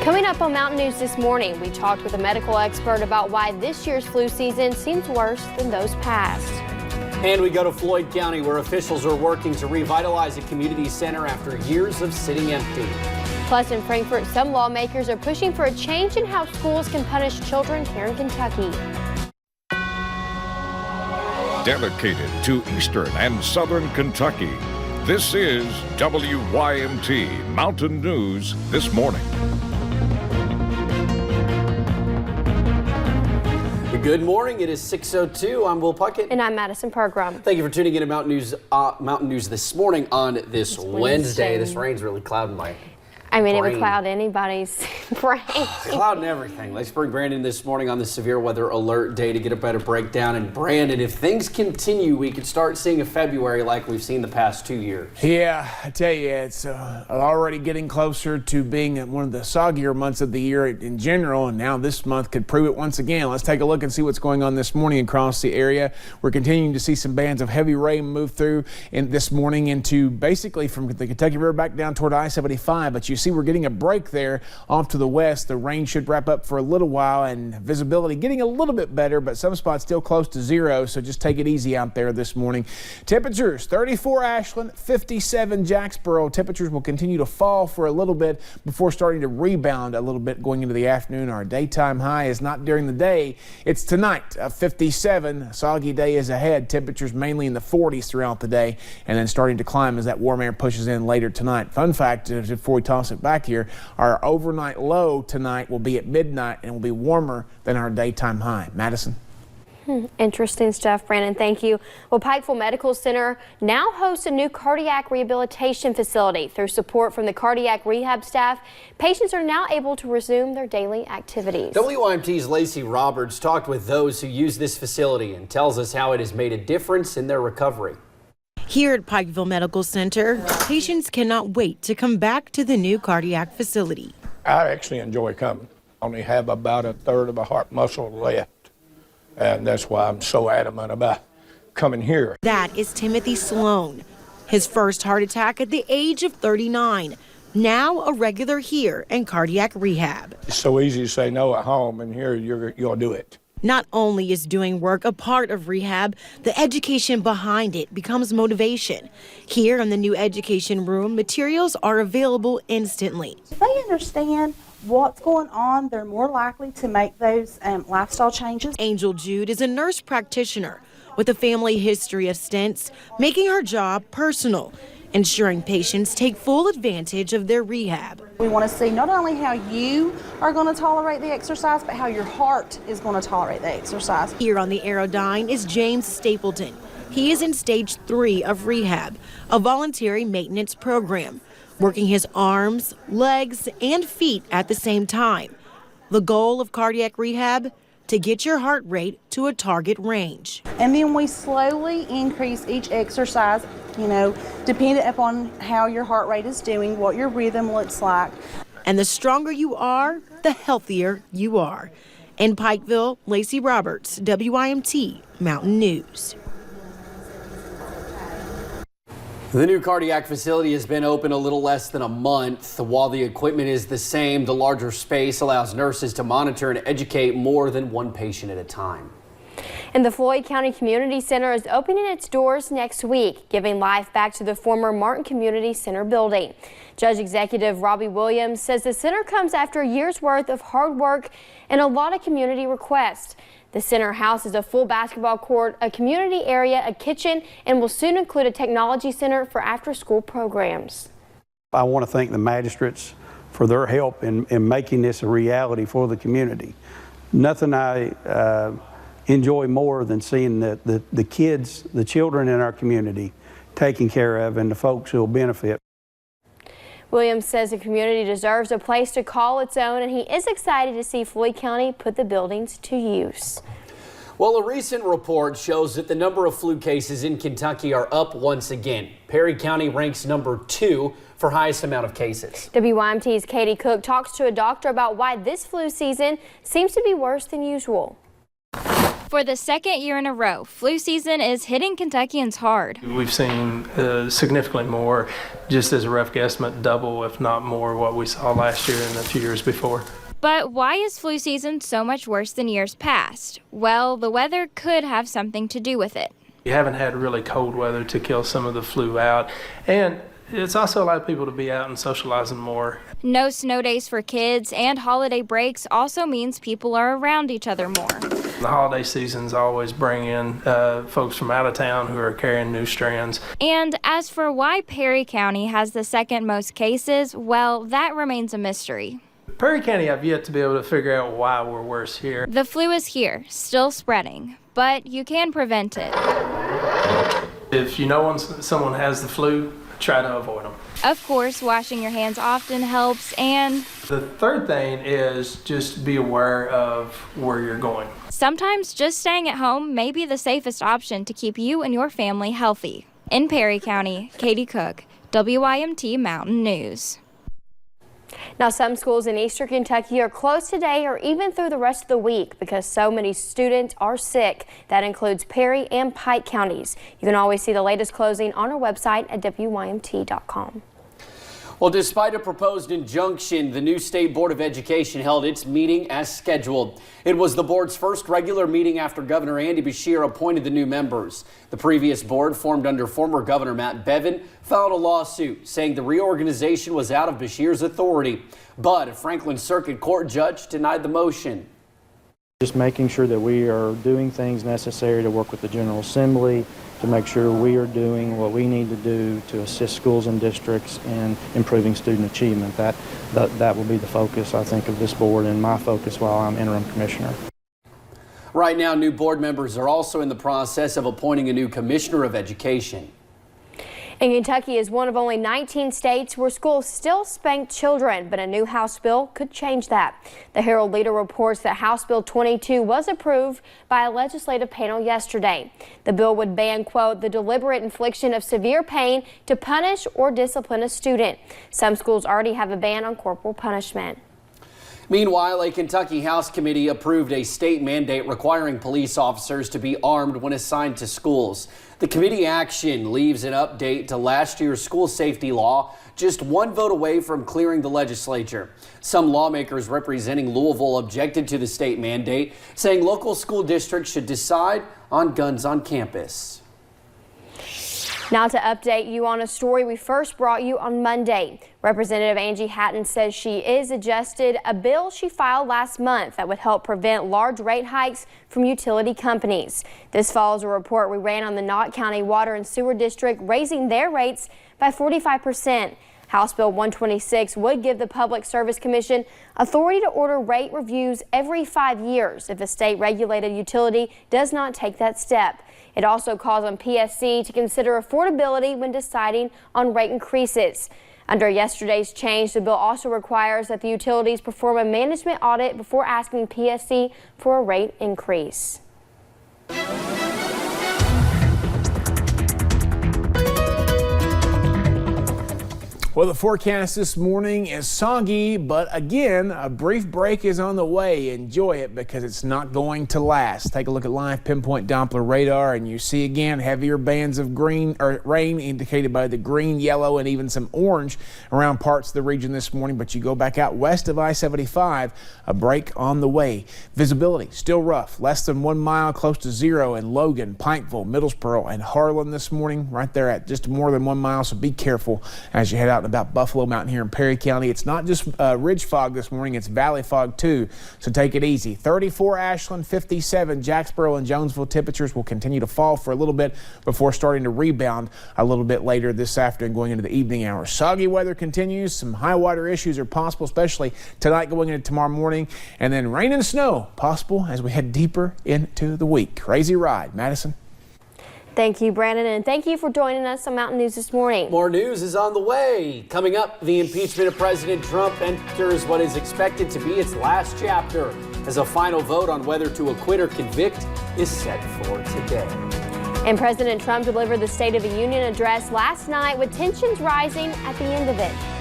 Coming up on Mountain News this morning, we talked with a medical expert about why this year's flu season seems worse than those past. And we go to Floyd County, where officials are working to revitalize a community center after years of sitting empty. Plus, in Frankfort, some lawmakers are pushing for a change in how schools can punish children here in Kentucky. Dedicated to Eastern and Southern Kentucky, this is WYMT Mountain News This Morning. Good morning. It is 6:02. I'm Will Puckett. And I'm Madison Pergram. Thank you for tuning in to Mountain News this morning on this Wednesday. This rain's really clouding my it would cloud anybody's brain. Clouding everything. Let's bring Brandon this morning on the severe weather alert day to get a better breakdown. And Brandon, if things continue, we could start seeing a February like we've seen the past 2 years. Yeah, I tell you, it's already getting closer to being one of the soggier months of the year in general, and now this month could prove it once again. Let's take a look and see what's going on this morning across the area. We're continuing to see some bands of heavy rain move through this morning into basically from the Kentucky River back down toward I-75, but you see we're getting a break there off to the west. The rain should wrap up for a little while and visibility getting a little bit better, but some spots still close to zero, so just take it easy out there this morning. Temperatures 34 Ashland, 57 Jacksboro. Temperatures will continue to fall for a little bit before starting to rebound a little bit going into the afternoon. Our daytime high is not during the day. It's tonight, 57. A soggy day is ahead. Temperatures mainly in the 40s throughout the day and then starting to climb as that warm air pushes in later tonight. Fun fact, before we toss it back here, our overnight low tonight will be at midnight and will be warmer than our daytime high. Madison? Interesting stuff, Brandon. Thank you. Well, Pikeville Medical Center now hosts a new cardiac rehabilitation facility. Through support from the cardiac rehab staff, patients are now able to resume their daily activities. WYMT's Lacey Roberts talked with those who use this facility and tells us how it has made a difference in their recovery. Here at Pikeville Medical Center, patients cannot wait to come back to the new cardiac facility. I actually enjoy coming. I only have about a third of a heart muscle left, and that's why I'm so adamant about coming here. That is Timothy Sloan. His first heart attack at the age of 39. Now a regular here in cardiac rehab. It's so easy to say no at home, and here you'll do it. Not only is doing work a part of rehab, the education behind it becomes motivation. Here in the new education room, materials are available instantly. If they understand what's going on, they're more likely to make those lifestyle changes. Angel Jude is a nurse practitioner with a family history of stents, making her job personal, ensuring patients take full advantage of their rehab. We want to see not only how you are going to tolerate the exercise, but how your heart is going to tolerate the exercise. Here on the Aerodyne is James Stapleton. He is in stage 3 of rehab, a voluntary maintenance program, working his arms, legs, and feet at the same time. The goal of cardiac rehab? To get your heart rate to a target range. And then we slowly increase each exercise, dependent upon how your heart rate is doing, what your rhythm looks like. And the stronger you are, the healthier you are. In Pikeville, Lacey Roberts, WYMT Mountain News. The new cardiac facility has been open a little less than a month. While the equipment is the same, the larger space allows nurses to monitor and educate more than one patient at a time. And the Floyd County Community Center is opening its doors next week, giving life back to the former Martin Community Center building. Judge Executive Robbie Williams says the center comes after a year's worth of hard work and a lot of community requests. The center houses a full basketball court, a community area, a kitchen, and will soon include a technology center for after-school programs. I want to thank the magistrates for their help in making this a reality for the community. Nothing I enjoy more than seeing the kids, the children in our community taken care of and the folks who will benefit. Williams says the community deserves a place to call its own, and he is excited to see Floyd County put the buildings to use. Well, a recent report shows that the number of flu cases in Kentucky are up once again. Perry County ranks number 2 for highest amount of cases. WYMT's Katie Cook talks to a doctor about why this flu season seems to be worse than usual. For the second year in a row, flu season is hitting Kentuckians hard. We've seen significantly more, just as a rough guesstimate, double if not more what we saw last year and a few years before. But why is flu season so much worse than years past? Well, the weather could have something to do with it. You haven't had really cold weather to kill some of the flu out, and it's also allowed people to be out and socializing more. No snow days for kids and holiday breaks also means people are around each other more. The holiday seasons always bring in folks from out of town who are carrying new strands. And as for why Perry County has the second most cases, well, that remains a mystery. Perry County, I've yet to be able to figure out why we're worse here. The flu is here, still spreading, but you can prevent it. If you know someone has the flu, try to avoid them. Of course, washing your hands often helps, and the third thing is just be aware of where you're going. Sometimes just staying at home may be the safest option to keep you and your family healthy. In Perry County, Katie Cook, WYMT Mountain News. Now, some schools in eastern Kentucky are closed today or even through the rest of the week because so many students are sick. That includes Perry and Pike counties. You can always see the latest closing on our website at WYMT.com. Well, despite a proposed injunction, the new State Board of Education held its meeting as scheduled. It was the board's first regular meeting after Governor Andy Beshear appointed the new members. The previous board, formed under former Governor Matt Bevin, filed a lawsuit saying the reorganization was out of Beshear's authority. But a Franklin Circuit Court judge denied the motion. Just making sure that we are doing things necessary to work with the General Assembly, to make sure we are doing what we need to do to assist schools and districts in improving student achievement. That will be the focus, I think, of this board and my focus while I'm interim commissioner. Right now, new board members are also in the process of appointing a new commissioner of education. And Kentucky is one of only 19 states where schools still spank children, but a new House bill could change that. The Herald Leader reports that House Bill 22 was approved by a legislative panel yesterday. The bill would ban, quote, the deliberate infliction of severe pain to punish or discipline a student. Some schools already have a ban on corporal punishment. Meanwhile, a Kentucky House committee approved a state mandate requiring police officers to be armed when assigned to schools. The committee action leaves an update to last year's school safety law just one vote away from clearing the legislature. Some lawmakers representing Louisville objected to the state mandate, saying local school districts should decide on guns on campus. Now to update you on a story we first brought you on Monday. Representative Angie Hatton says she is adjusted a bill she filed last month that would help prevent large rate hikes from utility companies. This follows a report we ran on the Knott County Water and Sewer District raising their rates by 45%. House Bill 126 would give the Public Service Commission authority to order rate reviews every 5 years if a state regulated utility does not take that step. It also calls on PSC to consider affordability when deciding on rate increases. Under yesterday's change, the bill also requires that the utilities perform a management audit before asking PSC for a rate increase. Well, the forecast this morning is soggy, but again, a brief break is on the way. Enjoy it because it's not going to last. Take a look at live pinpoint Doppler radar and you see again heavier bands of green or rain indicated by the green, yellow, and even some orange around parts of the region this morning. But you go back out west of I-75, a break on the way. Visibility still rough, less than 1 mile, close to zero in Logan, Pikeville, Middlesboro, and Harlan this morning. Right there at just more than 1 mile, so be careful as you head out about Buffalo Mountain here in Perry County. It's not just ridge fog this morning, it's valley fog too, so take it easy. 34 Ashland, 57 Jacksboro and Jonesville. Temperatures will continue to fall for a little bit before starting to rebound a little bit later this afternoon going into the evening hours. Soggy weather continues. Some high water issues are possible, especially tonight going into tomorrow morning, and then rain and snow possible as we head deeper into the week. Crazy ride. Madison. Thank you, Brandon, and thank you for joining us on Mountain News this morning. More news is on the way. Coming up, the impeachment of President Trump enters what is expected to be its last chapter as a final vote on whether to acquit or convict is set for today. And President Trump delivered the State of the Union address last night with tensions rising at the end of it.